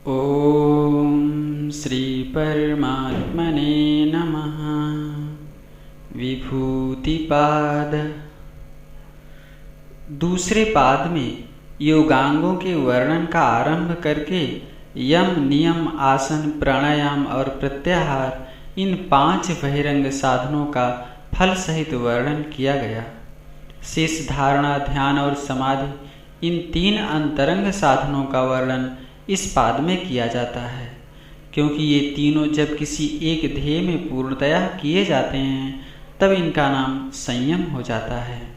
ओम श्री परमात्मने नमः। विभूतिपाद। दूसरे पाद में योगांगों के वर्णन का आरंभ करके यम, नियम, आसन, प्राणायाम और प्रत्याहार इन 5 बहिरंग साधनों का फल सहित वर्णन किया गया। शेष धारणा, ध्यान और समाधि इन 3 अंतरंग साधनों का वर्णन इस पाद में किया जाता है, क्योंकि ये तीनों जब किसी एक ध्येय में पूर्णतया किए जाते हैं तब इनका नाम संयम हो जाता है।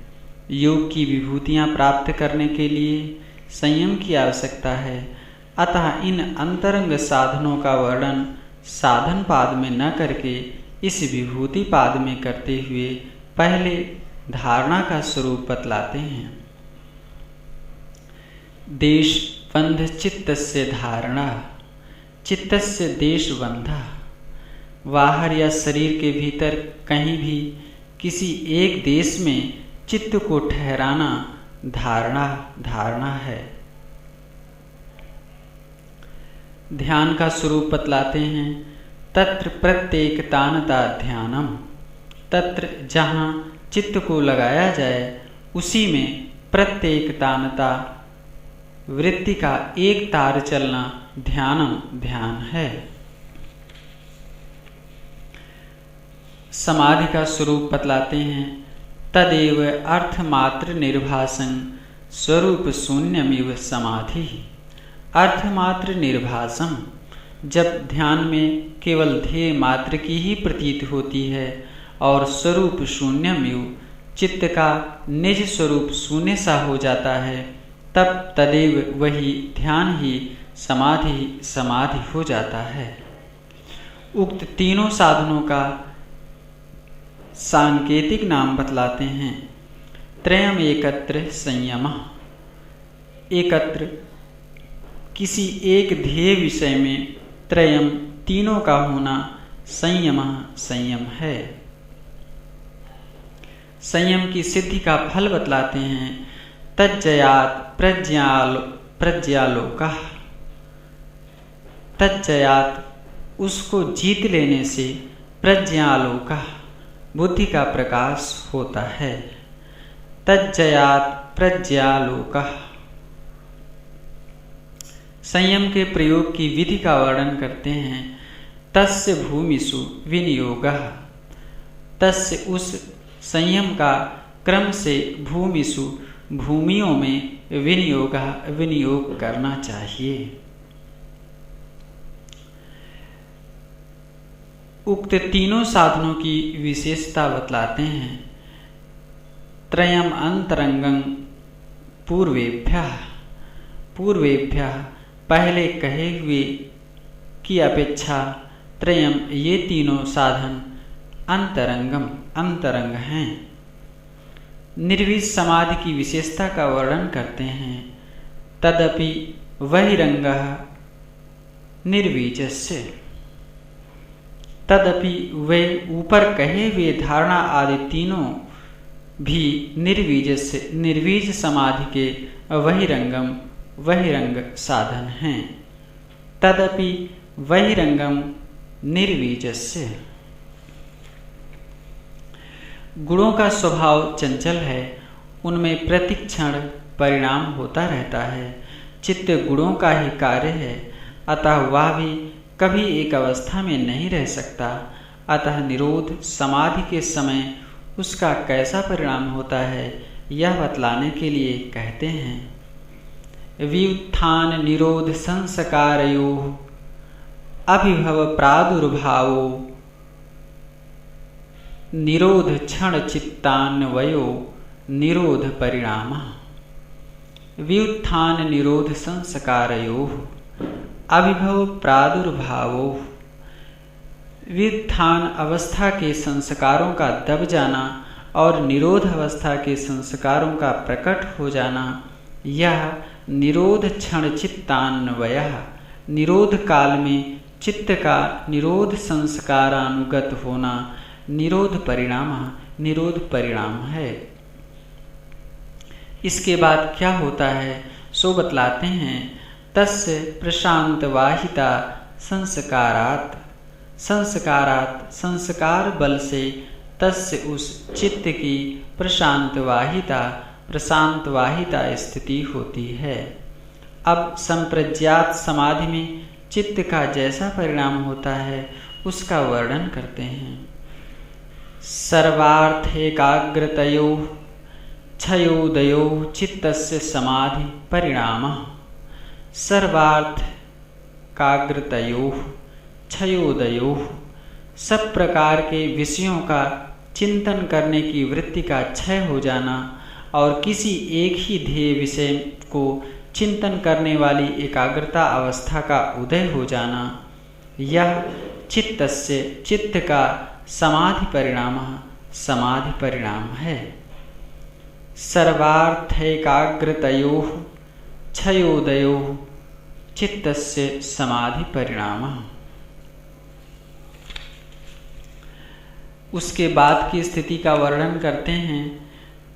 योग की विभूतियाँ प्राप्त करने के लिए संयम की आवश्यकता है। अतः इन अंतरंग साधनों का वर्णन साधन पाद में न करके इस विभूति पाद में करते हुए पहले धारणा का स्वरूप बतलाते हैं। देश बंध चित्तस्य धारणा, चित्तस्य देश बंधा। बाहर या शरीर के भीतर कहीं भी किसी एक देश में चित्त को ठहराना धारणा है। ध्यान का स्वरूप बतलाते हैं। तत्र प्रत्येकतानता ध्यानम, तत्र जहाँ चित्त को लगाया जाए उसी में प्रत्येकतानता वृत्ति का एक तार चलना ध्यान है। समाधि का स्वरूप बतलाते हैं। तदेव अर्थमात्र निर्भासं स्वरूप शून्यमिव समाधि। अर्थमात्र निर्भासम, जब ध्यान में केवल ध्येय मात्र की ही प्रतीत होती है और स्वरूप शून्यमिव, चित्त का निज स्वरूप शून्य सा हो जाता है, तब तदेव वही ध्यान ही समाधि हो जाता है। उक्त तीनों साधनों का सांकेतिक नाम बतलाते हैं। त्रयम एकत्र संयम, एकत्र किसी एक ध्येय विषय में त्रयम तीनों का होना संयम है। संयम की सिद्धि का फल बतलाते हैं। तज्जयात प्रज्ञालोकः, तज्जयात उसको जीत लेने से प्रज्ञालोकः बुद्धि का प्रकाश होता है। तज्जयात प्रज्ञालोकः। संयम के प्रयोग की विधि का वर्णन करते हैं। तस्य भूमिषु विनियोगः, तस्य उस संयम का क्रम से भूमिषु भूमियों में विनियोग करना चाहिए। उक्त तीनों साधनों की विशेषता बतलाते हैं। त्रयम अंतरंगं पूर्वेभ्यः पहले कहे हुए की अपेक्षा त्रयम ये तीनों साधन अंतरंग हैं। निर्वीज समाधि की विशेषता का वर्णन करते हैं। तदपि बहिरंगः निर्वीजस्य, तदपि वे ऊपर कहे हुए धारणा आदि तीनों भी निर्वीज समाधि के बहिरंग साधन हैं। तदपि बहिरंगम निर्वीजस्य। गुणों का स्वभाव चंचल है, उनमें प्रतिक्षण परिणाम होता रहता है। चित्त गुणों का ही कार्य है, अतः वह भी कभी एक अवस्था में नहीं रह सकता। अतः निरोध समाधि के समय उसका कैसा परिणाम होता है यह बतलाने के लिए कहते हैं। व्युत्थान निरोध संस्कारयोः अभिभव प्रादुर्भावो निरोध क्षण चित्तान्वयो निरोध परिणाम। व्युत्थान निरोध संस्कारयोः अभिभव प्रादुर्भावो, व्युत्थान अवस्था के संस्कारों का दब जाना और निरोध अवस्था के संस्कारों का प्रकट हो जाना, यह निरोध क्षण चित्तान्वयः, निरोध काल में चित्त का निरोध संस्कारानुगत होना निरोध परिणाम है। इसके बाद क्या होता है सो बतलाते हैं। तस्य प्रशांतवाहिता संस्कारात्, संस्कारात् संस्कार बल से तस्य उस चित्त की प्रशांतवाहिता, प्रशांतवाहिता स्थिति होती है। अब संप्रज्ञात समाधि में चित्त का जैसा परिणाम होता है उसका वर्णन करते हैं। सर्वार्थैकाग्रतयोः क्षयोदयोः चित्तस्य समाधि परिणामः। सर्वार्थैकाग्रतयोः क्षयोदयोः, सब प्रकार के विषयों का चिंतन करने की वृत्ति का क्षय हो जाना और किसी एक ही ध्येय विषय को चिंतन करने वाली एकाग्रता अवस्था का उदय हो जाना, यह चित्तस्य, चित्त का समाधि परिणाम, समाधि परिणाम है। सर्वार्थैकाग्रतयोः क्षयोदयोः चित्तस्य समाधि परिणामः। उसके बाद की स्थिति का वर्णन करते हैं।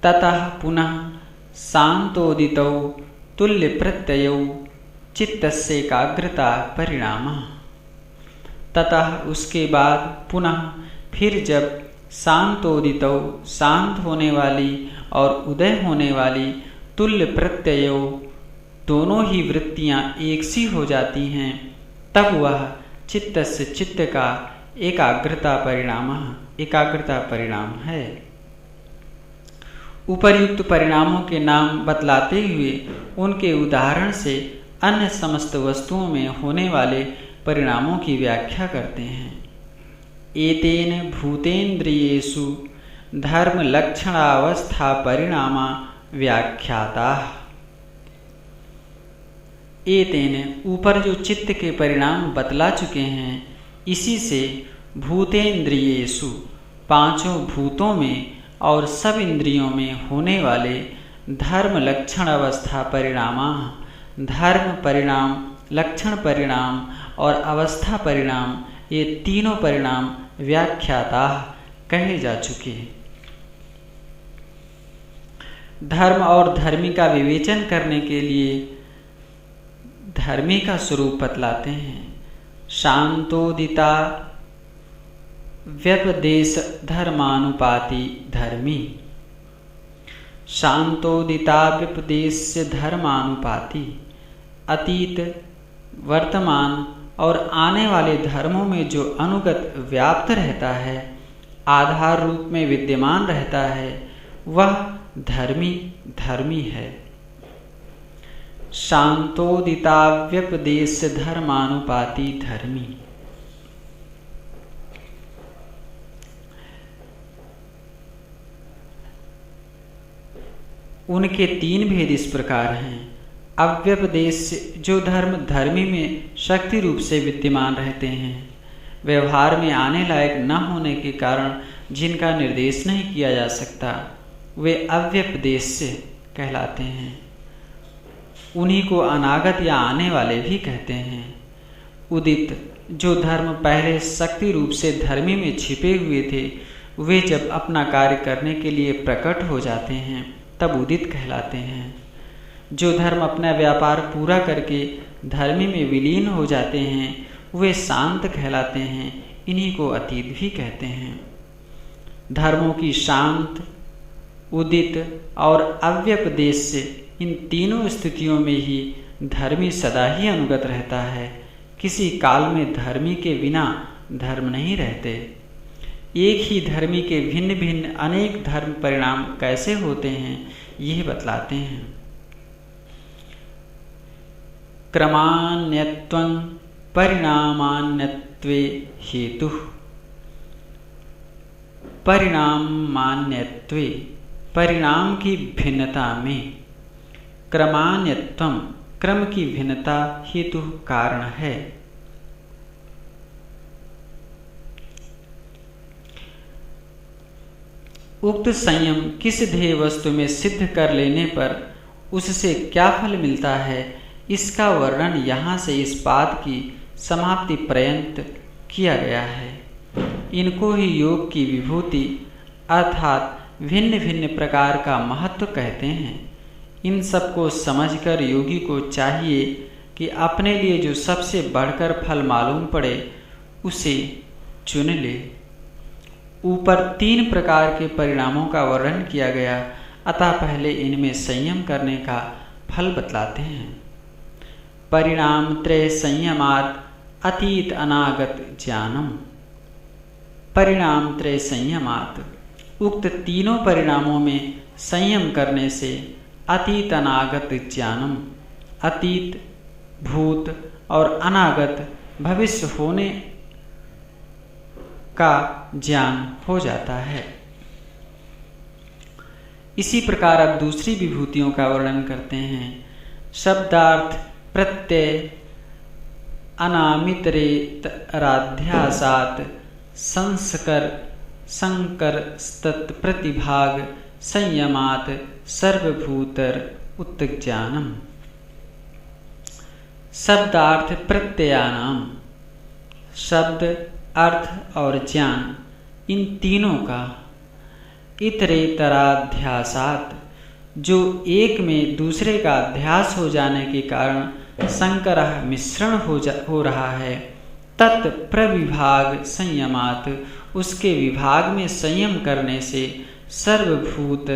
ततः पुनः शांतोदितौ तुल्य प्रत्ययौ चित्तस्य एकाग्रता परिणामः। ततः उसके बाद पुनः फिर जब शांतोदितौ, शांत होने वाली और उदय होने वाली तुल्य प्रत्ययो, दोनों ही वृत्तियां एक सी हो जाती हैं, तब वह चित्तस्य, चित्त का एकाग्रता परिणाम, एकाग्रता परिणाम है। उपर्युक्त परिणामों के नाम बतलाते हुए उनके उदाहरण से अन्य समस्त वस्तुओं में होने वाले परिणामों की व्याख्या करते हैं। एतेन भूतेन्द्रियेषु धर्म लक्षणावस्था परिणामा व्याख्याताः। एतेन, ऊपर जो चित्त के परिणाम बतला चुके हैं, इसी से भूतेन्द्रियेषु, पांचों भूतों में और सब इंद्रियों में होने वाले धर्म लक्षण अवस्था परिणामा, धर्म परिणाम, लक्षण परिणाम और अवस्था परिणाम, ये तीनों परिणाम व्याख्याता कहे जा चुके। धर्म और धर्मी का विवेचन करने के लिए धर्मी का स्वरूप बतलाते हैं। शांतोदिता व्यपदेश धर्मानुपाति धर्मी। शांतोदिता व्यपदेश धर्मानुपाति, अतीत, वर्तमान और आने वाले धर्मों में जो अनुगत व्याप्त रहता है, आधार रूप में विद्यमान रहता है, वह धर्मी धर्मी है। शांतोदिता व्यपदेश धर्मानुपाति धर्मी। उनके तीन भेद इस प्रकार हैं। अव्यपदेश, जो धर्म धर्मी में शक्ति रूप से विद्यमान रहते हैं, व्यवहार में आने लायक न होने के कारण जिनका निर्देश नहीं किया जा सकता, वे अव्यपदेश कहलाते हैं। उन्हीं को अनागत या आने वाले भी कहते हैं। उदित, जो धर्म पहले शक्ति रूप से धर्मी में छिपे हुए थे, वे जब अपना कार्य करने के लिए प्रकट हो जाते हैं तब उदित कहलाते हैं। जो धर्म अपना व्यापार पूरा करके धर्मी में विलीन हो जाते हैं, वे शांत कहलाते हैं। इन्हीं को अतीत भी कहते हैं। धर्मों की शांत, उदित और अव्यपदेश से, इन तीनों स्थितियों में ही धर्मी सदा ही अनुगत रहता है। किसी काल में धर्मी के बिना धर्म नहीं रहते। एक ही धर्मी के भिन्न भिन्न अनेक धर्म परिणाम कैसे होते हैं, यह बतलाते हैं। क्रमान्यत्वं परिणामान्यत्वे हेतुः। परिणामान्यत्वे, परिणाम की भिन्नता में, क्रमान्यत्वं, क्रम की भिन्नता हेतु कारण है। उक्त संयम किस ध्येय वस्तु में सिद्ध कर लेने पर उससे क्या फल मिलता है, इसका वर्णन यहाँ से इस पाद की समाप्ति पर्यंत किया गया है। इनको ही योग की विभूति अर्थात भिन्न भिन्न प्रकार का महत्व कहते हैं। इन सबको समझकर योगी को चाहिए कि अपने लिए जो सबसे बढ़कर फल मालूम पड़े उसे चुन ले। ऊपर 3 प्रकार के परिणामों का वर्णन किया गया, अतः पहले इनमें संयम करने का फल बतलाते हैं। परिणाम त्रय संयमात् अतीत अनागत ज्ञानम। परिणाम त्रय संयमात्, उक्त तीनों परिणामों में संयम करने से अतीत अनागत ज्ञानम, अतीत भूत और अनागत भविष्य होने का ज्ञान हो जाता है। इसी प्रकार अब दूसरी विभूतियों का वर्णन करते हैं। शब्दार्थ प्रत्यय अनामितरेतराध्यासात् संस्कर संकर स्तत् प्रतिभाग संयमात् सर्वभूतर उत्ज्ञानम। शब्दार्थ प्रत्ययानाम, शब्द, अर्थ और ज्ञान, इन तीनों का इतरेतराध्यासात्, जो एक में दूसरे का अध्यास हो जाने के कारण संकरः मिश्रण हो रहा है, तत् प्रविभाग संयमात्, उसके विभाग में संयम करने से सर्वभूत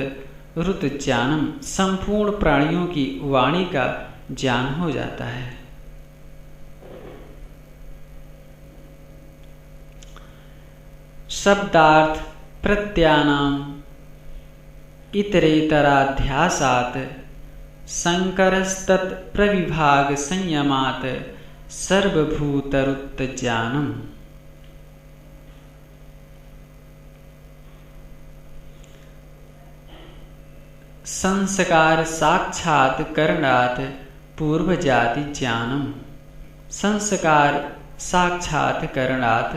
रुत ज्ञानम, संपूर्ण प्राणियों की वाणी का ज्ञान हो जाता है। शब्दार्थ प्रत्यानाम इतरेतराध्यासात् संकरस्तत् प्रविभाग संयमात् सर्वभूतरुत ज्ञानम। संस्कार साक्षात् करणात् पूर्वजाति ज्ञानम। संस्कार साक्षात् करणात्,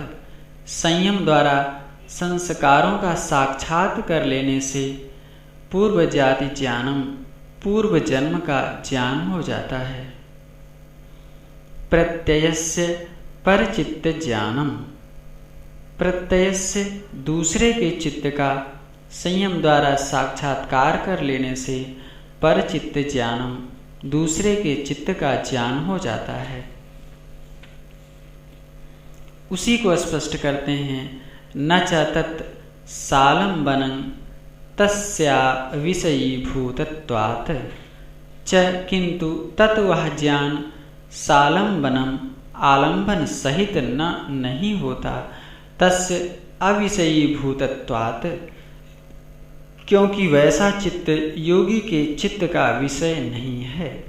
संयम द्वारा संस्कारों का साक्षात कर लेने से पूर्व जाति ज्ञानम, पूर्व जन्म का ज्ञान हो जाता है। प्रत्ययस्य परचित्त ज्ञानम, प्रत्ययस्य दूसरे के चित्त का संयम द्वारा साक्षात्कार कर लेने से परचित्त ज्ञानम, दूसरे के चित्त का ज्ञान हो जाता है। उसी को स्पष्ट करते हैं। न च तत् सालंबनं तस्या विषयीभूतत्वात् च, किंतु तत् वह ज्ञान सालंबनम, आलंबन सहित नहीं होता, तस्य अविषयीभूतत्वात्, क्योंकि वैसा चित्त योगी के चित्त का विषय नहीं है।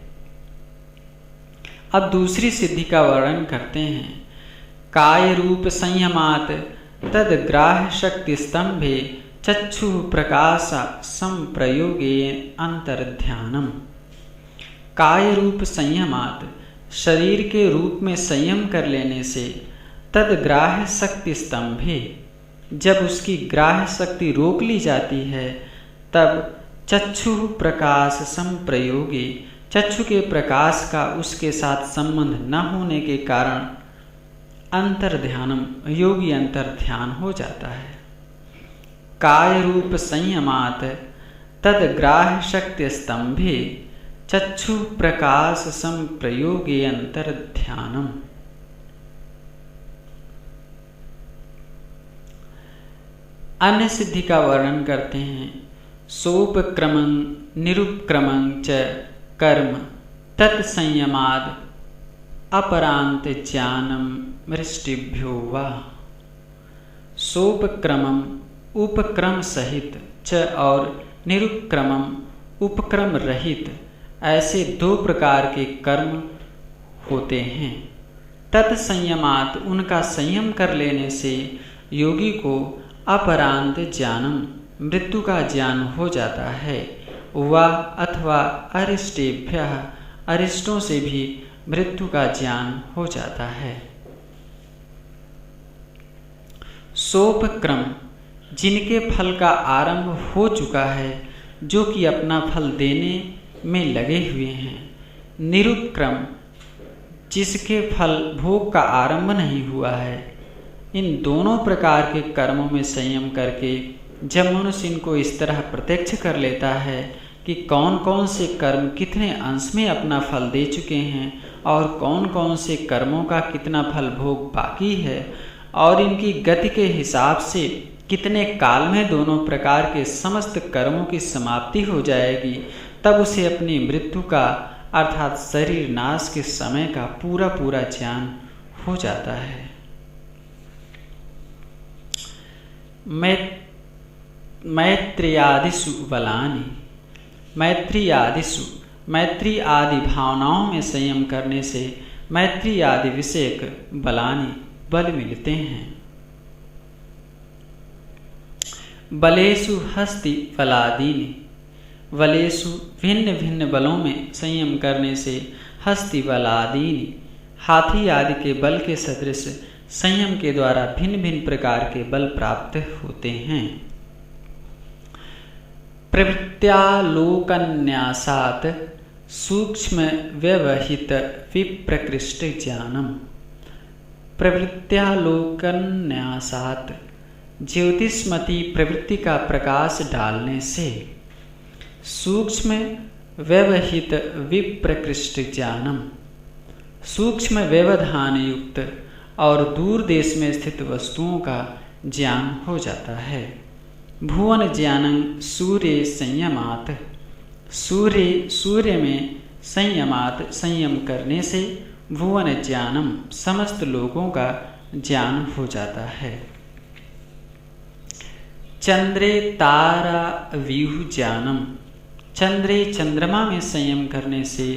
अब दूसरी सिद्धि का वर्णन करते हैं। काय रूप संयमात् तद्ग्राह्य शक्ति स्तंभे चक्षु प्रकाश संप्रयोगे अंतर्ध्यानम। काय रूप संयमात्, शरीर के रूप में संयम कर लेने से तद्ग्राह्य शक्ति स्तंभे, जब उसकी ग्राह्य शक्ति रोक ली जाती है तब चक्षु प्रकाश संप्रयोगे, चक्षु के प्रकाश का उसके साथ संबंध न होने के कारण अंतर्ध्यानम, योगी अंतर्ध्यान हो जाता है। काय रूप संयमात् तद्ग्राह्य शक्ति स्तंभे चक्षु प्रकाश संप्रयोगे अंतर्ध्यानम। अन्य सिद्धि का वर्णन करते हैं। सोपक्रमं निरुपक्रमं च कर्म तत्संयमाद् अपरांत ज्ञानम मृष्टिभ्यो वा। सोपक्रमम, उपक्रम सहित, च और निरुपक्रमम, उपक्रम रहित, ऐसे 2 प्रकार के कर्म होते हैं। तत्संयमात्, उनका संयम कर लेने से योगी को अपरांत ज्ञानम, मृत्यु का ज्ञान हो जाता है। वा अथवा अरिष्टेभ्यः, अरिष्टों से भी मृत्यु का ज्ञान हो जाता है। सोपक्रम, जिनके फल का आरंभ हो चुका है, जो कि अपना फल देने में लगे हुए हैं। निरुपक्रम, जिसके फल भोग का आरंभ नहीं हुआ है। इन दोनों प्रकार के कर्मों में संयम करके जब मनुष्य इनको इस तरह प्रत्यक्ष कर लेता है कि कौन कौन से कर्म कितने अंश में अपना फल दे चुके हैं और कौन कौन से कर्मों का कितना फल भोग बाकी है और इनकी गति के हिसाब से कितने काल में दोनों प्रकार के समस्त कर्मों की समाप्ति हो जाएगी, तब उसे अपनी मृत्यु का अर्थात शरीर नाश के समय का पूरा पूरा ज्ञान हो जाता है। मैत्रियादिषु बलानि, मैत्री आदि भावनाओं में संयम करने से मैत्री आदि विषयक बलानि बल मिलते हैं। बलेषु हस्ति बलादीनि, बलेषु भिन्न भिन्न बलों में संयम करने से हस्ति बलादीनि हाथी आदि के बल के सदृश संयम के द्वारा भिन्न भिन्न प्रकार के बल प्राप्त होते हैं। प्रवृत्त्यालोकन्यासात् सूक्ष्म व्यवहित विप्रकृष्ट ज्ञानम, प्रवृत्त्यालोकन्यासात् ज्योतिष्मती प्रवृत्ति का प्रकाश डालने से सूक्ष्म व्यवहित विप्रकृष्ट ज्ञानम, सूक्ष्म व्यवधान युक्त और दूर देश में स्थित वस्तुओं का ज्ञान हो जाता है। भुवन ज्ञानं सूर्य संयमात्, सूर्य में संयमात् संयम करने से भुवन ज्ञानम समस्त लोगों का ज्ञान हो जाता है। चंद्रे तारा व्यूह ज्ञानम, चंद्रे चंद्रमा में संयम करने से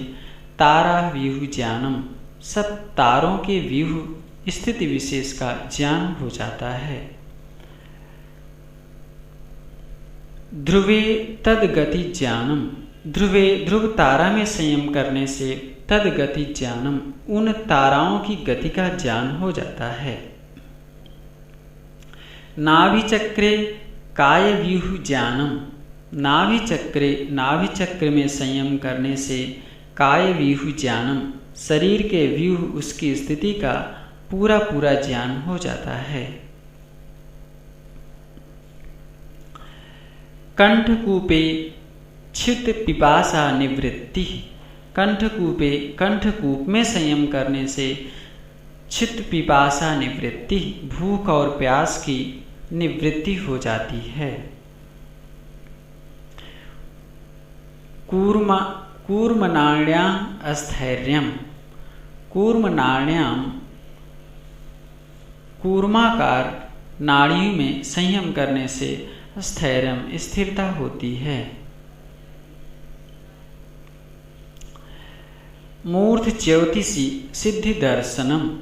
तारा व्यूह ज्ञानम सब तारों के व्यूह स्थिति विशेष का ज्ञान हो जाता है। ध्रुवे तदगति ज्ञानम, ध्रुव तारा में संयम करने से तदगति ज्ञानम उन ताराओं की गति का ज्ञान हो जाता है। नाभि चक्रे काय व्यूह ज्ञानम, नाभि चक्र में संयम करने से काय व्यूह ज्ञानम शरीर के व्यूह उसकी स्थिति का पूरा पूरा ज्ञान हो जाता है। कंठकूपे क्षित पिपासा निवृत्ति, कंठकूप में संयम करने से क्षित पिपासा निवृत्ति भूख और प्यास की निवृत्ति हो जाती है। कूर्मनाड्याम अस्थैर्यम, कूर्माकार नाड़ियों में संयम करने से स्थैर्यम स्थिरता होती है। मूर्ध ज्योतिषी सिद्धि दर्शनम,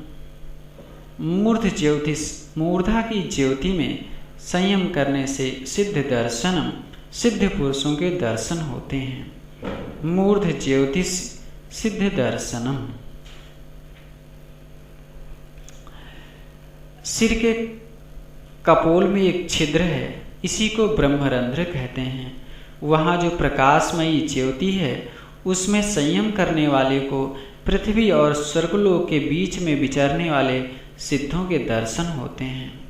मूर्धा की ज्योति में संयम करने से सिद्ध दर्शनम सिद्ध पुरुषों के दर्शन होते हैं। मूर्ध ज्योतिष सिद्ध दर्शनम, सिर के कपोल में एक छिद्र है, इसी को ब्रह्मरंध्र कहते हैं। वहाँ जो प्रकाशमयी ज्योति है उसमें संयम करने वाले को पृथ्वी और स्वर्गलोक के बीच में विचरने वाले सिद्धों के दर्शन होते हैं।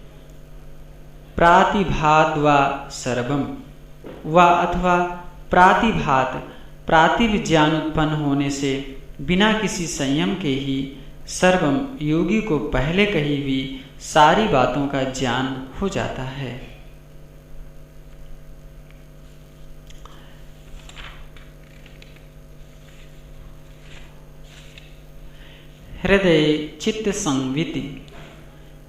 प्रातिभात व सर्वम व अथवा प्रातिभात प्रातिभ ज्ञान उत्पन्न होने से बिना किसी संयम के ही सर्वम योगी को पहले कही हुई सारी बातों का ज्ञान हो जाता है। हृदय चित्त संविति,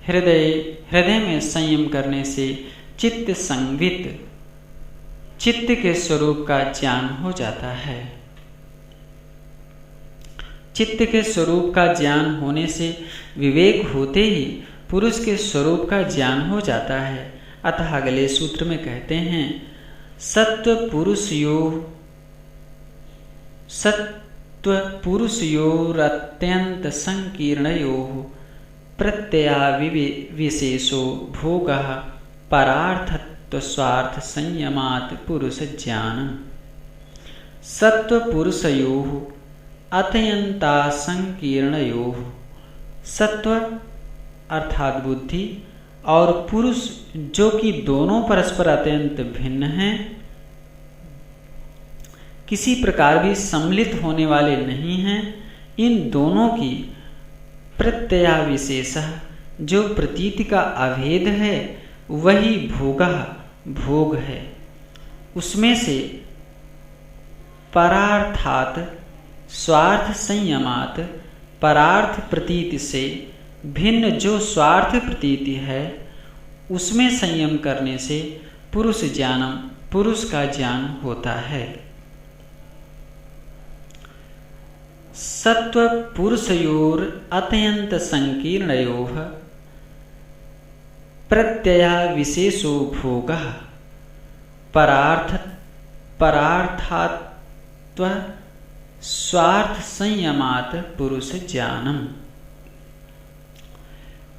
हृदय में संयम करने से चित्त संवित चित्त के स्वरूप का ज्ञान हो जाता है। चित्त के स्वरूप का ज्ञान होने से विवेक होते ही पुरुष के स्वरूप का ज्ञान हो जाता है। अतः अगले सूत्र में कहते हैं सत्व पुरुषयोरत्यंत संकीर्णयोः प्रत्यया विशेषो भोगः परार्थत्व स्वार्थ संयमात् पुरुष ज्ञानम्। सत्व पुरुषयोः अत्यंता संकीर्णयोः, सत्व अर्थात बुद्धि और पुरुष जो कि दोनों परस्पर अत्यंत भिन्न हैं, किसी प्रकार भी सम्मिलित होने वाले नहीं हैं। इन दोनों की प्रत्यया विशेष जो प्रतीति का अभेद है वही भोग है। उसमें से परार्थात स्वार्थ संयमात परार्थ प्रतीति से भिन्न जो स्वार्थ प्रतीति है उसमें संयम करने से पुरुष का ज्ञान होता है। सत्व पुरुषयोर अत्यंत संकीर्णयोः प्रत्यया विशेषो भोगः परार्थात्व स्वार्थ संयमात पुरुष ज्ञानम।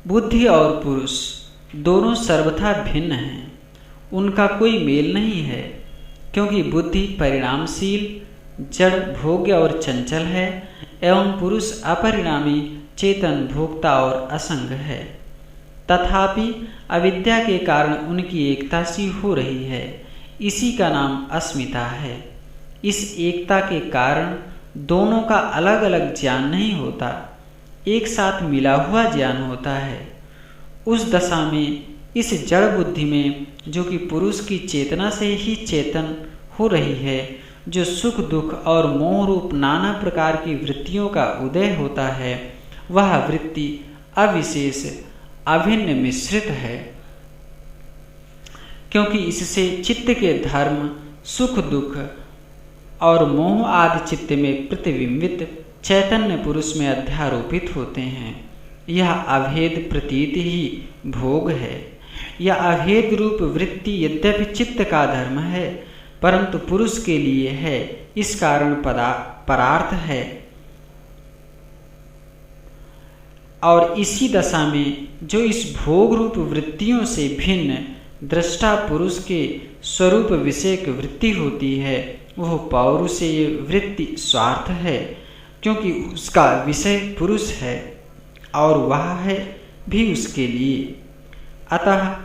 बुद्धि और पुरुष दोनों सर्वथा भिन्न हैं, उनका कोई मेल नहीं है, क्योंकि बुद्धि परिणामशील, जड़, भोग्य और चंचल है एवं पुरुष अपरिणामी, चेतन, भोक्ता और असंग है। तथापि अविद्या के कारण उनकी एकता सी हो रही है, इसी का नाम अस्मिता है। इस एकता के कारण दोनों का अलग अलग ज्ञान नहीं होता, एक साथ मिला हुआ ज्ञान होता है। उस दशा में इस जड़ बुद्धि में, जो कि पुरुष की चेतना से ही चेतन हो रही है, जो सुख दुख और मोह रूप नाना प्रकार की वृत्तियों का उदय होता है, वह वृत्ति अविशेष अभिन्न मिश्रित है, क्योंकि इससे चित्त के धर्म, सुख दुख और मोह आदि चित्त में प्रतिबिंबित चैतन्य पुरुष में अध्यारोपित होते हैं। यह अभेद प्रतीति ही भोग है। यह अभेद रूप वृत्ति यद्यपि चित्त का धर्म है, परंतु पुरुष के लिए है, इस कारण परार्थ है। और इसी दशा में जो इस भोग रूप वृत्तियों से भिन्न दृष्टा पुरुष के स्वरूप विषयक वृत्ति होती है, वह पौरुषेय वृत्ति स्वार्थ है, क्योंकि उसका विषय पुरुष है और वह है भी उसके लिए, अतः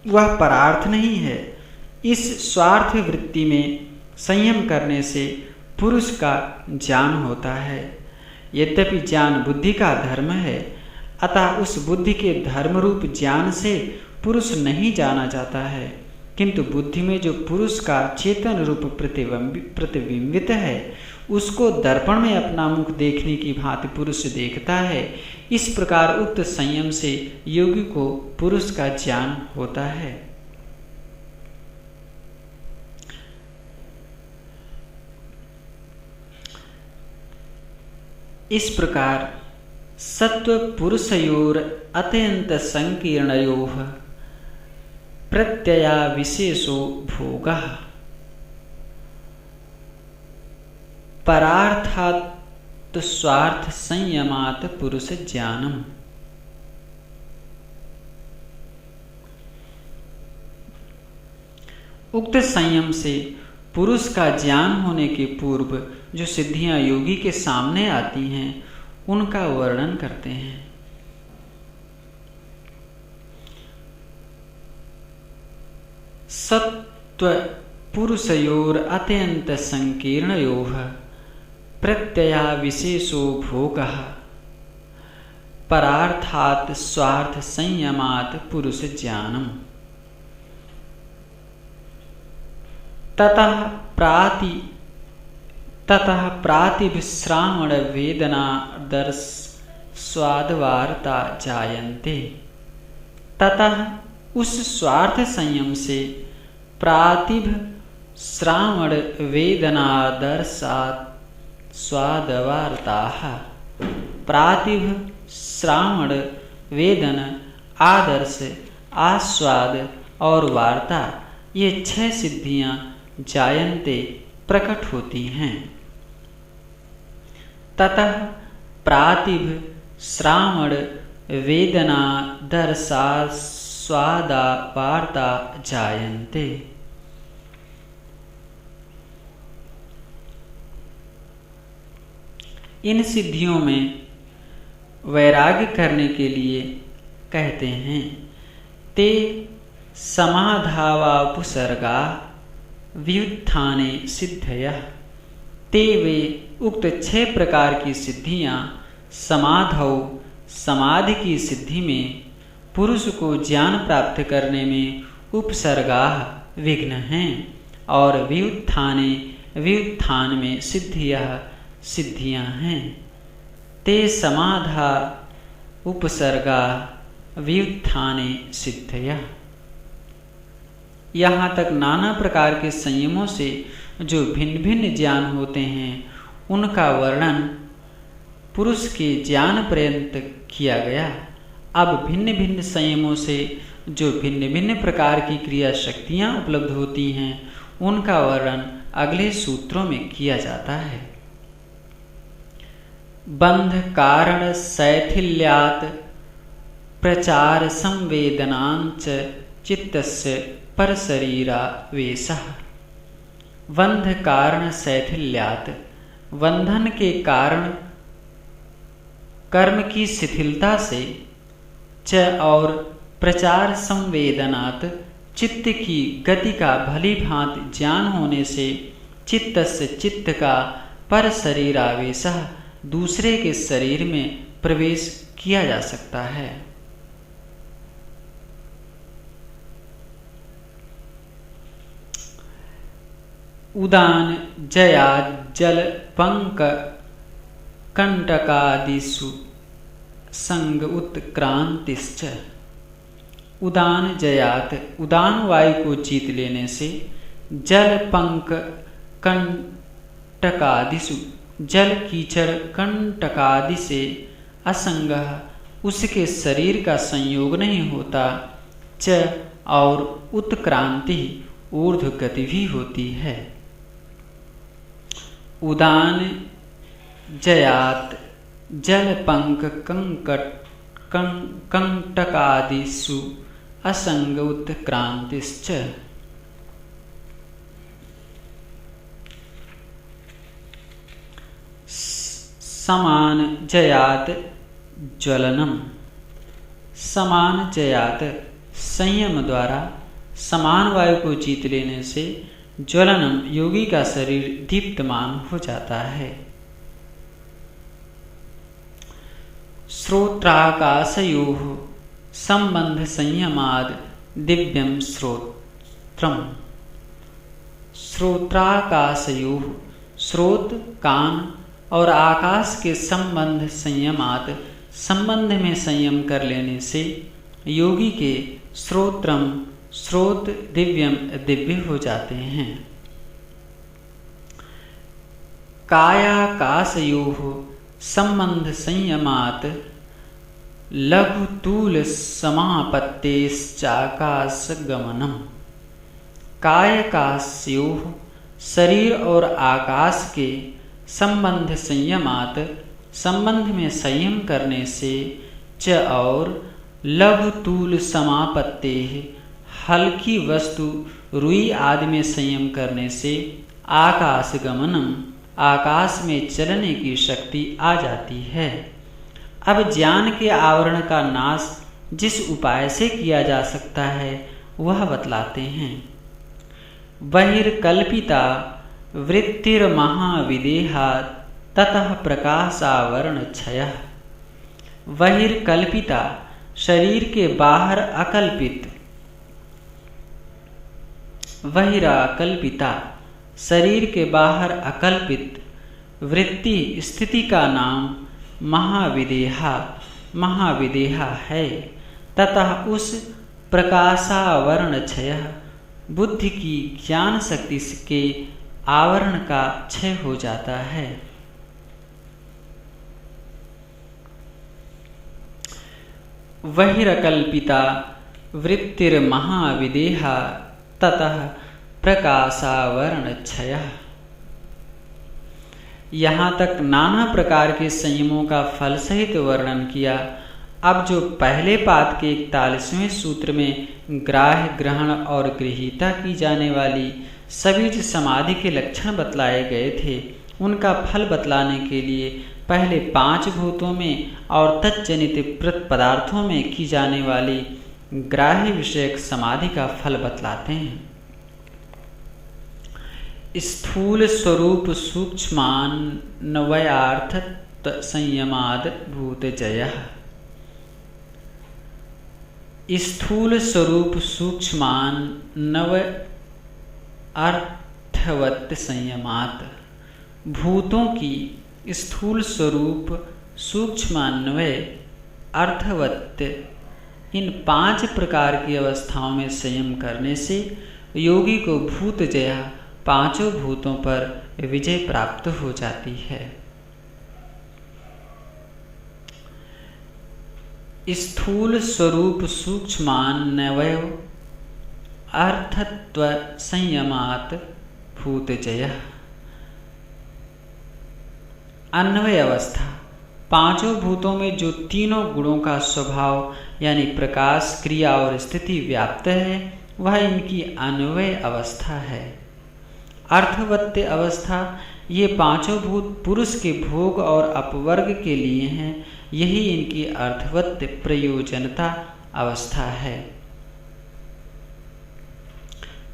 वह परार्थ नहीं है। इस स्वार्थ वृत्ति में संयम करने से पुरुष का ज्ञान होता है। यद्यपि ज्ञान बुद्धि का धर्म है, अतः उस बुद्धि के धर्म रूप ज्ञान से पुरुष नहीं जाना जाता है, किंतु बुद्धि में जो पुरुष का चेतन रूप प्रतिबिंबित है, उसको दर्पण में अपना मुख देखने की भांति पुरुष देखता है। इस प्रकार उक्त संयम से योगी को पुरुष का ज्ञान होता है। इस प्रकार सत्व पुरुषयोर अत्यंत संकीर्णयोः प्रत्यया विशेषो भोगः परार्थात् स्वार्थ संयमात् पुरुष ज्ञानम। उक्त संयम से पुरुष का ज्ञान होने के पूर्व जो सिद्धियां योगी के सामने आती हैं, उनका वर्णन करते हैं। सत्व पुरुषयोर अत्यंत संकीर्णयोः प्रत्यया विशेषो भोगः परार्थात् स्वार्थ संयमात् पुरुष ज्ञानम। ततः प्रातिविश्रामण वेदना दर्श स्वादवार्ता जायन्ते। ततः उस स्वार्थ संयम से प्रातिभ श्रावण वेदना दर्शात स्वादवार्ताः। प्रातिभ श्रावण वेदन आदर्श आस्वाद और वार्ता, ये 6 सिद्धियां जायन्ते प्रकट होती हैं। ततः प्रातिभ श्रावण वेदना दर्शा स्वादा वार्ता जायन्ते। इन सिद्धियों में वैराग्य करने के लिए कहते हैं, ते समाधावापुसर्गा व्युत्थाने सिद्धयः। ते वे उक्त 6 प्रकार की सिद्धियां समाधौ समाधि की सिद्धि में पुरुष को ज्ञान प्राप्त करने में उपसर्गाः विघ्न हैं, और व्युत्थाने व्युत्थान में सिद्धियां हैं। ते समाधा उपसर्गा व्युत्थाने सिद्धयः। यहाँ तक नाना प्रकार के संयमों से जो भिन्न भिन्न ज्ञान होते हैं उनका वर्णन पुरुष के ज्ञान पर्यंत किया गया। अब भिन्न भिन्न संयमों से जो भिन्न भिन्न प्रकार की क्रिया शक्तियाँ उपलब्ध होती हैं उनका वर्णन अगले सूत्रों में किया जाता है। बंध कारण शैथिल्यात् प्रचार संवेदनांच चित्तस्य परशरीरावेशः। बंध कारण शैथिल्यात्, बंधन के कारण कर्म की शिथिलता से, च और प्रचार संवेदनात्, चित्त की गति का भली भांति ज्ञान होने से, चित्तस्य चित्त का पर शरीरावेशः दूसरे के शरीर में प्रवेश किया जा सकता है। उदान जया जल पंक कंटकादिषु संग उत्क्रांतिश्च। उदान जयात, उदान वायु को जीत लेने से, जल पंक कंटकादिषु, जल कीचड़ कंटकादि से, असंगः उसके शरीर का संयोग नहीं होता, च और उत्क्रांति ऊर्ध्व गति भी होती है। उदान जयात जल पंक कंटकादिषु असंग उत्क्रांतिश्च। समान जयात ज्वलनम। समान जयात संयम द्वारा समान वायु को जीत लेने से ज्वलनम योगी का शरीर दीप्तमान हो जाता है। श्रोत्राकाशयोः संबंध संयमाद दिव्यम श्रोत्रम। श्रोत्राकाशयोः, श्रोत कान और आकाश के संबंध संयमात, संबंध में संयम कर लेने से योगी के श्रोत्रम स्रोत दिव्यम दिव्य हो जाते हैं। कायाकाशयोः संबंध संयमात लघु तूल समापत्तेश्चाकाश गमनम। कायाकाशयोः शरीर और आकाश के संबंध संयमात, संबंध में संयम करने से, च और लघु तूल समापत्ते हल्की वस्तु रुई आदि में संयम करने से, आकाश गमनम आकाश में चलने की शक्ति आ जाती है। अब ज्ञान के आवरण का नाश जिस उपाय से किया जा सकता है वह बतलाते हैं। बहिर्कल्पिता वृत्तिर्महाविदेहा ततः प्रकाशावरण क्षयः। बहिर्कल्पिता शरीर के बाहर अकल्पित, बहिराकल्पिता शरीर के बाहर अकल्पित वृत्ति स्थिति का नाम महाविदेहा, महाविदेहा है। ततः उस प्रकाशावरण क्षय बुद्धि की ज्ञान शक्ति के आवरण का क्षय हो जाता है। बहिरकल्पिता वृत्तिर्महाविदेहा ततः प्रकाशावरण क्षय। यहाँ तक नाना प्रकार के संयमों का फल सहित वर्णन किया। अब जो पहले पाद के 41वें सूत्र में ग्राह्य, ग्रहण और गृहीता की जाने वाली सभी जो समाधि के लक्षण बतलाए गए थे उनका फल बतलाने के लिए पहले 5 भूतों में और तज्जनित पदार्थों में की जाने वाली ग्राह्य विषयक समाधि का फल बतलाते हैं। स्थूल स्वरूप सूक्ष्मान्वयार्थ संयमाद भूतजयः। स्थूल स्वरूप सूक्ष्मान्वयार्थवत् संयमात, भूतों की स्थूल स्वरूप सूक्ष्मान्वय अर्थवत् इन 5 प्रकार की अवस्थाओं में संयम करने से योगी को भूतजया 5 भूतों पर विजय प्राप्त हो जाती है। स्थूल स्वरूप सूक्ष्मान्वय अर्थत्व संयमात भूतजयः। अन्वय अवस्था, 5 भूतों में जो तीनों गुणों का स्वभाव यानी प्रकाश, क्रिया और स्थिति व्याप्त है, वह इनकी अन्वय अवस्था है। अर्थवत्य अवस्था, ये 5 भूत पुरुष के भोग और अपवर्ग के लिए हैं, यही इनकी अर्थवत्य प्रयोजनता अवस्था है।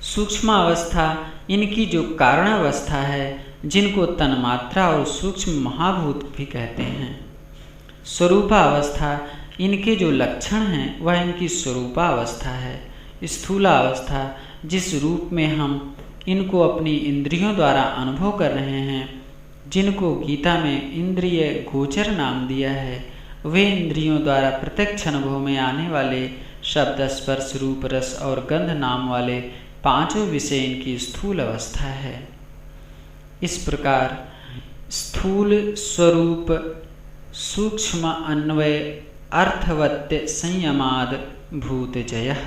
सूक्ष्म अवस्था, इनकी जो कारण अवस्था है, जिनको तन्मात्रा और सूक्ष्म महाभूत भी कहते हैं। स्वरूपावस्था, इनके जो लक्षण हैं वह इनकी स्वरूपावस्था है। स्थूलावस्था, जिस रूप में हम इनको अपनी इंद्रियों द्वारा अनुभव कर रहे हैं, जिनको गीता में इंद्रिय गोचर नाम दिया है, वे इंद्रियों द्वारा प्रत्यक्ष अनुभव में आने वाले शब्द, स्पर्श, रूप, रस और गंध नाम वाले 5 विषय इनकी स्थूल अवस्था है। इस प्रकार स्थूल स्वरूप सूक्ष्म अन्वय अर्थवत्य संयमाद भूतजयः।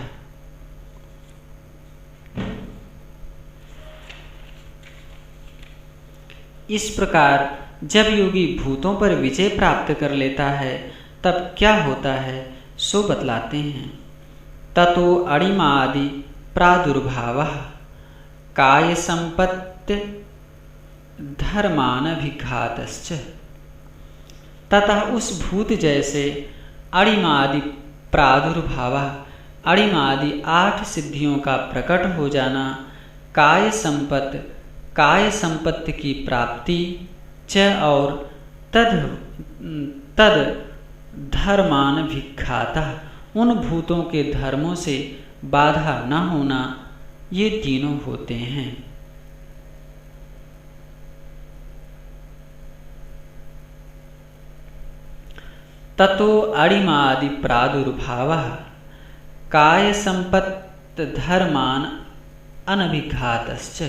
इस प्रकार जब योगी भूतों पर विजय प्राप्त कर लेता है, तब क्या होता है सो बतलाते हैं। ततो अणिमादि प्रादुर्भावः काय संपत्ति धर्मानभिघातश्च। ततः उस भूत जैसे अणिमादि प्रादुर्भावः, अणिमादि 8 सिद्धियों का प्रकट हो जाना, काय संपत्ति की प्राप्ति, च और तद धर्मानभिघातः, उन भूतों के धर्मों से बाधा न होना, ये तीनों होते हैं। ततो अणिमादि प्रादुर्भावः काय संपत्ति धर्मान अनभिघातश्च।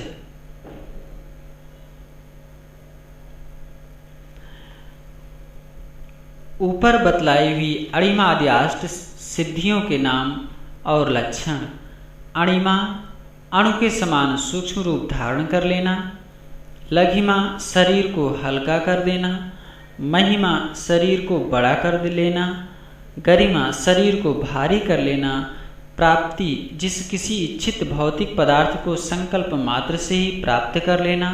ऊपर बतलाई हुई अणिमादि 8 सिद्धियों के नाम और लक्षण। अणिमा, अणु के समान सूक्ष्म रूप धारण कर लेना। लघिमा, शरीर को हल्का कर देना। महिमा, शरीर को बड़ा कर लेना। गरिमा, शरीर को भारी कर लेना। प्राप्ति, जिस किसी इच्छित भौतिक पदार्थ को संकल्प मात्र से ही प्राप्त कर लेना।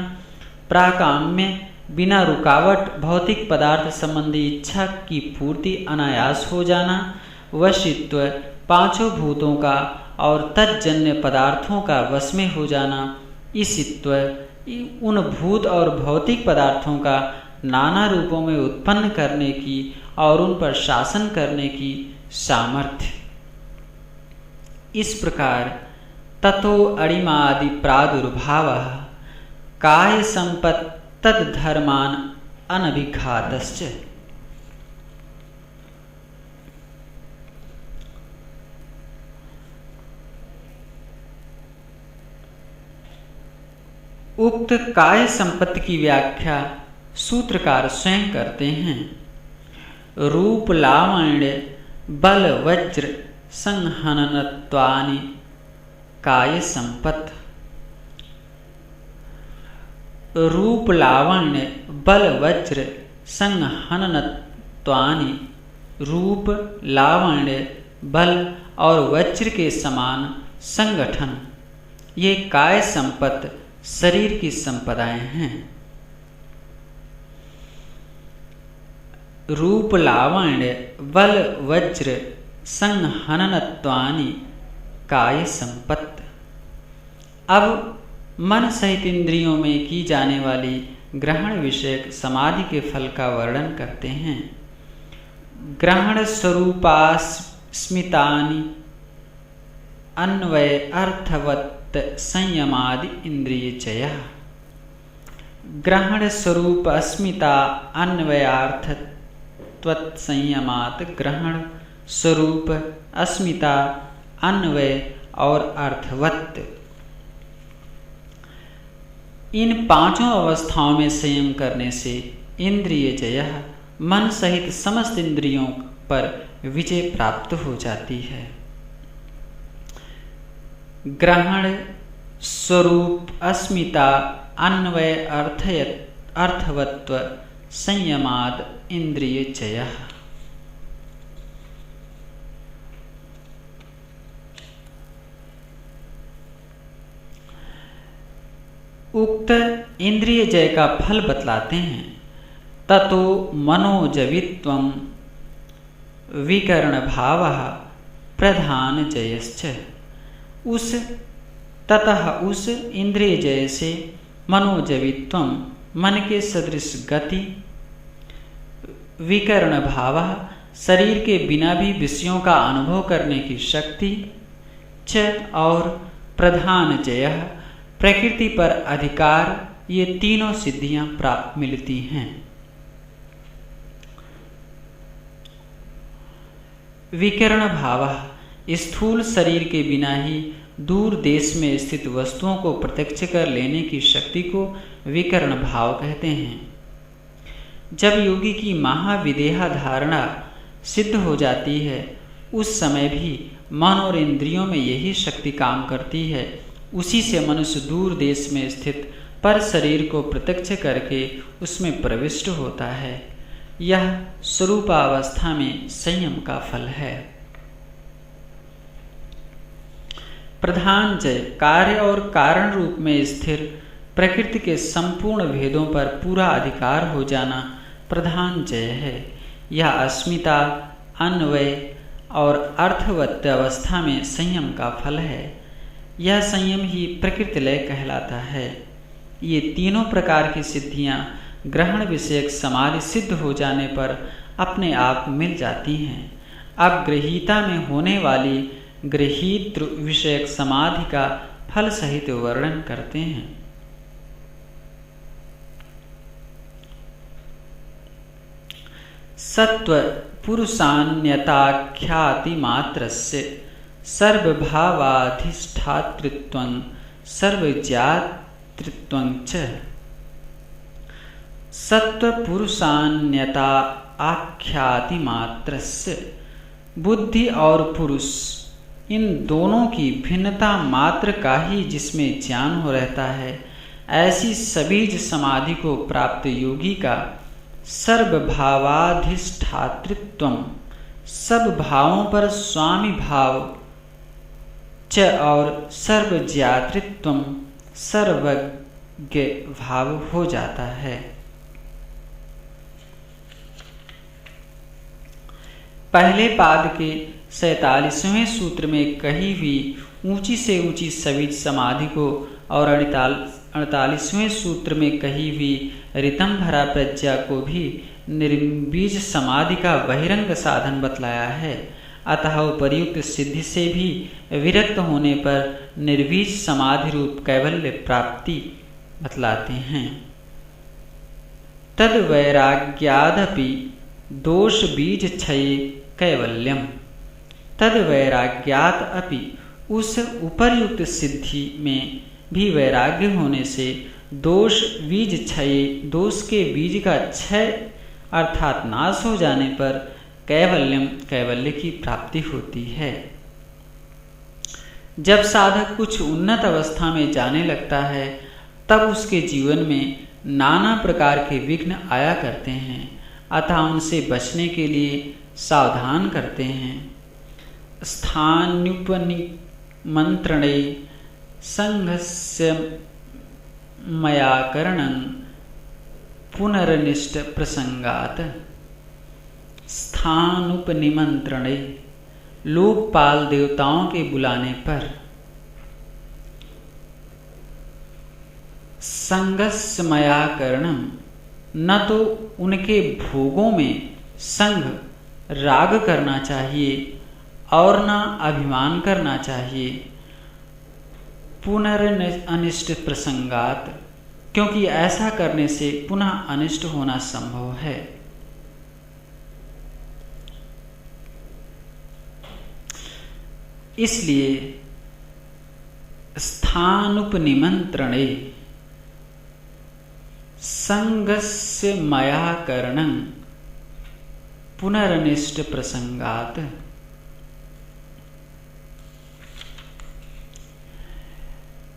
प्राकाम्य, बिना रुकावट भौतिक पदार्थ संबंधी इच्छा की पूर्ति अनायास हो जाना। वशित्व, 5 भूतों का और तज्जन्य पदार्थों का वश में हो जाना। ईशित्व, उन भूत और भौतिक पदार्थों का नाना रूपों में उत्पन्न करने की और उन पर शासन करने की सामर्थ्य। इस प्रकार ततो अणिमादि प्रादुर्भावः काय संपत्ति तद्धर्मान अनभिघातश्च। उक्त काय संपत्ति की व्याख्या सूत्रकार स्वयं करते हैं। रूप लावण्य बल वज्र संहननत्वानि काय संपत्ति। रूप लावण्य बल वज्र संहननत्वानि, रूप लावण्य बल और वज्र के समान संगठन, ये काय संपत्ति शरीर की संपदाएं हैं। रूप लावण्य बल वज्र संहननत्वानि काय संपत्ति। अब मन सहित इंद्रियों में की जाने वाली ग्रहण विषयक समाधि के फल का वर्णन करते हैं। ग्रहण स्वरूपास्मितानि अन्वय अर्थवत् संयमादि इंद्रिय चय। ग्रहण स्वरूप अस्मिता अन्वयार्थत्वत् संयमात ग्रहण स्वरूप अस्मिता अन्वय और अर्थवत्, इन पांचों अवस्थाओं में संयम करने से इंद्रिय जय मन सहित समस्त इंद्रियों पर विजय प्राप्त हो जाती है। ग्रहण स्वरूप अस्मिता अन्वय अर्थवत्व संयमाद इंद्रिय जय। उक्त इंद्रिय जय का फल बतलाते हैं। ततो मनोजवित्वं विकर्ण भावः प्रधान जयश्च। उस इंद्रिय जय से मनोजवित्वं मन के सदृश गति, विकर्ण भावः शरीर के बिना भी विषयों का अनुभव करने की शक्ति, च और प्रधान जय प्रकृति पर अधिकार, ये तीनों सिद्धियां प्राप्त मिलती हैं। विकर्ण भावः स्थूल शरीर के बिना ही दूर देश में स्थित वस्तुओं को प्रत्यक्ष कर लेने की शक्ति को विकर्ण भाव कहते हैं। जब योगी की महाविदेहा धारणा सिद्ध हो जाती है, उस समय भी मन और इंद्रियों में यही शक्ति काम करती है। उसी से मनुष्य दूर देश में स्थित पर शरीर को प्रत्यक्ष करके उसमें प्रविष्ट होता है। यह स्वरूपावस्था में संयम का फल है। प्रधान जय कार्य और कारण रूप में स्थिर प्रकृति के संपूर्ण भेदों पर पूरा अधिकार हो जाना प्रधान जय है। यह अस्मिता, अन्वय और अर्थवत् अवस्था में संयम का फल है। यह संयम ही प्रकृति लय कहलाता है। ये तीनों प्रकार की सिद्धियां ग्रहण विषयक समाधि सिद्ध हो जाने पर अपने आप मिल जाती हैं। अब गृहीता में होने वाली गृहीतृ विषयक समाधि का फल सहित वर्णन करते हैं। सत्व पुरुषान्यताख्याति मात्रस्य सर्वभावाधिष्ठातृत्वं सर्वज्ञातृत्वं च। सत्व पुरुषान्यता आख्याति मात्रस्य बुद्धि और पुरुष इन दोनों की भिन्नता मात्र का ही जिसमें ज्ञान हो रहता है, ऐसी सबीज समाधि को प्राप्त योगी का सर्वभावाधिष्ठातृत्वं सब भावों पर स्वामी भाव च और सर्वज्ञातृत्वं सर्वज्ञ भाव हो जाता है। पहले पाद के 47वें सूत्र में कही हुई ऊंची से ऊंची सबीज समाधि को और 48वें सूत्र में कही हुई रितम भरा प्रज्ञा को भी निर्बीज समाधि का बहिरंग साधन बतलाया है। अतः उपर्युक्त सिद्धि से भी विरक्त होने पर निर्बीज समाधि रूप कैवल्य प्राप्ति बतलाते हैं। तद वैराग्यादपि दोष बीज क्षये कैवल्यम। तद वैराग्यात अपि उस उपर्युक्त सिद्धि में भी वैराग्य होने से दोष बीज क्षय दोष के बीज का क्षय अर्थात नाश हो जाने पर कैवल्यम कैवल्य की प्राप्ति होती है। जब साधक कुछ उन्नत अवस्था में जाने लगता है, तब उसके जीवन में नाना प्रकार के विघ्न आया करते हैं। अतः उनसे बचने के लिए सावधान करते हैं। स्थानुपनिमंत्रणे संघस्य मयाकरणं पुनरनिष्ट प्रसंगात। स्थानुपनिमंत्रणे लोकपाल देवताओं के बुलाने पर संगस्य मया करणम, न तो उनके भोगों में संग राग करना चाहिए और न अभिमान करना चाहिए। पुनरअनिष्ट प्रसंगात, क्योंकि ऐसा करने से पुनः अनिष्ट होना संभव है। इसलिए स्थानुपनिमंत्रणे संगस्य मया करणं पुनरनिष्ट प्रसंगात।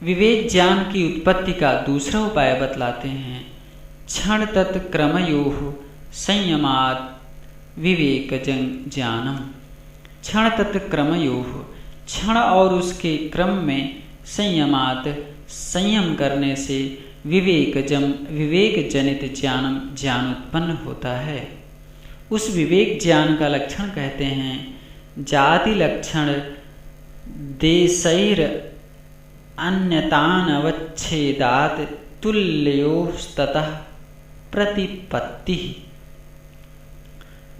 विवेक ज्ञान की उत्पत्ति का दूसरा उपाय बतलाते हैं। क्षण तत्क्रमयोः संयमात् विवेक ज्ञानम। क्षण तत्क्रमयोः, क्षण और उसके क्रम में संयमात, संयम करने से विवेक जनित ज्ञान उत्पन्न होता है। उस विवेक ज्ञान का लक्षण कहते हैं जाति लक्षण देशैर अन्यतानवच्छेदात तुल्योस्ततः प्रतिपत्ति।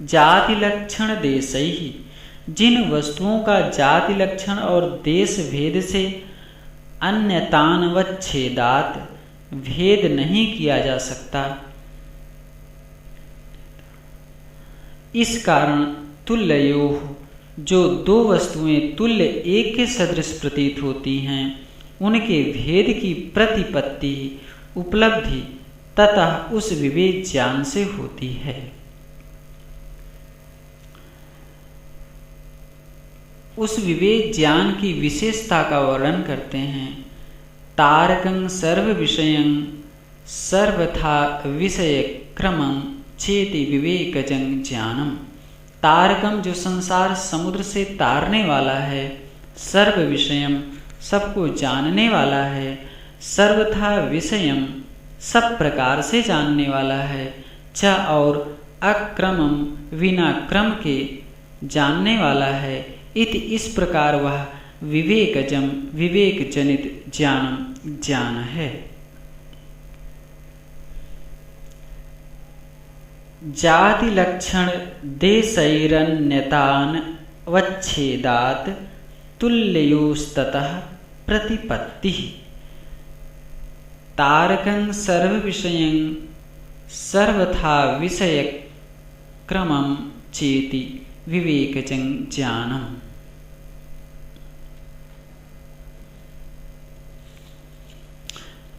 जाति लक्षण देशैहि, जिन वस्तुओं का जाति लक्षण और देश भेद से अन्यतानवच्छेदात भेद नहीं किया जा सकता, इस कारण तुल्योः, जो दो वस्तुएं तुल्य एक के सदृश प्रतीत होती हैं, उनके भेद की प्रतिपत्ति उपलब्धि ततः उस विवेक ज्ञान से होती है। उस विवेक ज्ञान की विशेषता का वर्णन करते हैं। तारकं सर्व विषयं सर्वथा विषय क्रमं चेति विवेकजं ज्ञानम। तारकम, जो संसार समुद्र से तारने वाला है, सर्व विषयम, सबको जानने वाला है, सर्वथा विषयम, सब प्रकार से जानने वाला है, च और अक्रमम, बिना क्रम के जानने वाला है, इति इस प्रकार वह विवेकजम, विवेक जनित ज्ञान है। जाति लक्षण देशैरन्यतान वच्छेदात तुल्योस्ततः प्रतिपत्ति। तारकं सर्व विषयं सर्वथा विषय क्रमं चेति विवेकजं ज्ञानम।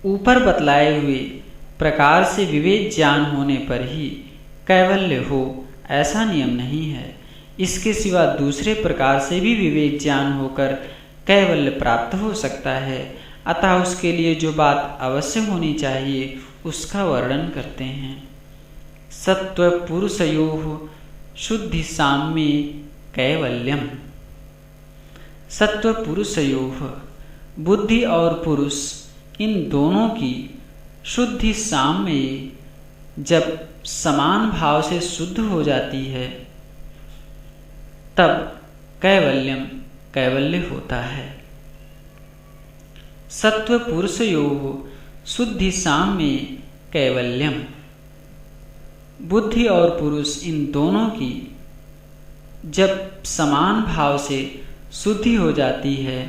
ऊपर बतलाए हुए प्रकार से विवेक ज्ञान होने पर ही कैवल्य हो, ऐसा नियम नहीं है। इसके सिवा दूसरे प्रकार से भी विवेक ज्ञान होकर कैवल्य प्राप्त हो सकता है। अतः उसके लिए जो बात अवश्य होनी चाहिए उसका वर्णन करते हैं। सत्व पुरुषयोः शुद्धि साम्ये कैवल्यम। सत्व पुरुषयोः, बुद्धि और पुरुष, इन दोनों की शुद्धि साम्ये, जब समान भाव से शुद्ध हो जाती है, तब कैवल्यम, कैवल्य होता है। सत्व पुरुषयोः शुद्धि साम्ये कैवल्यम। बुद्धि और पुरुष, इन दोनों की जब समान भाव से शुद्धि हो जाती है,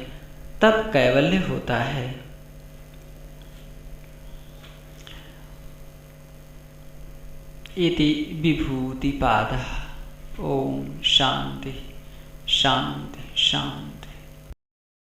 तब कैवल्य होता है। इति विभूतिपादः। ओम शांति शांति शांति।